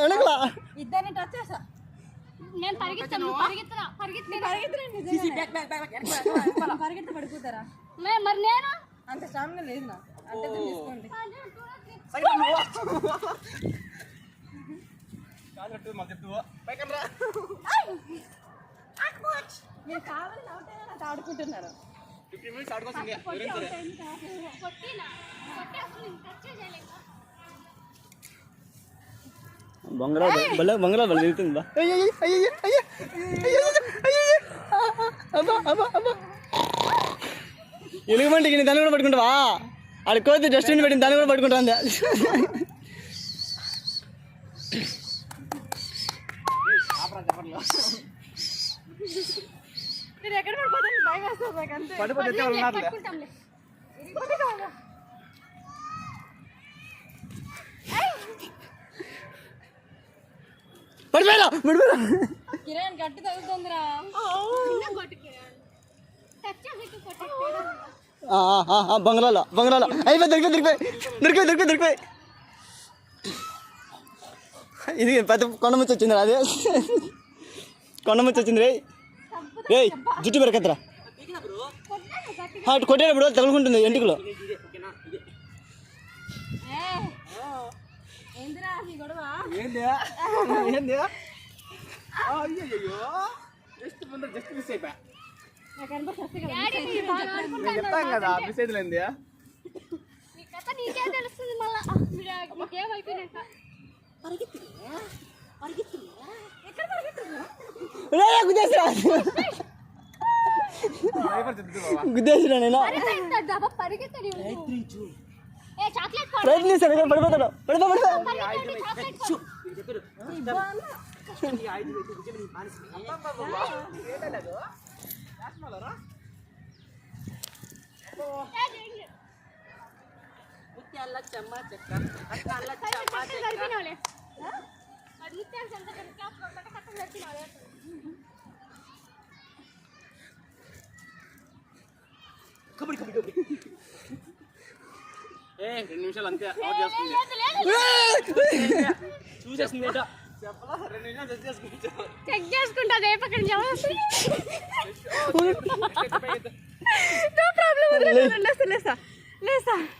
వెనకలు ఇద్దరిని టచ్ చేసా. నేను పరిగెత్తాను పరిగెత్తి పడిపోతారా? మరి నేను అంత స్ట్రాంగ్ లేదు నా. అంటే తీసుకోండి. మీరు కావాలని అవుట్ అయినా నాకు ఆడుకుంటున్నారు. బంగాళ వెళ్తుందా ఎలుగుబంటికి దాన్ని కూడా పట్టుకుంటావా? ఆడ కోతి డస్ట్బిన్ పెట్టింది, దాన్ని కూడా పట్టుకుంటా. మీరు ఎక్కడ పడిపోతాను భయం వేస్తారు నాకు అంతే. కిరణ్ గట్టి తగ్గుతుందిరా. బంగాళ అయిపోయి దొరికిపోయి ఇది పెద్ద కొండముచ్చి వచ్చింది. అదే కొండముచ్చి వచ్చింది. రే జుట్టు పెరకత్తరా కొట్టేటప్పుడు తగులుకుంటుంది ఎంటికలో. చెప్తాం కదా మిస్ అయితే నీకేం తెలుస్తుంది మళ్ళా నీకేమైపోయినాక గుద్దేసినా నేను ప్రయత్నిస్తాను పడిపోతాడు. రెండు నిమిషాలు అంతే చూసేస్తుంది. చెక్ చేసుకుంటా రేపు అక్కడ నో ప్రాబ్లం. లేసా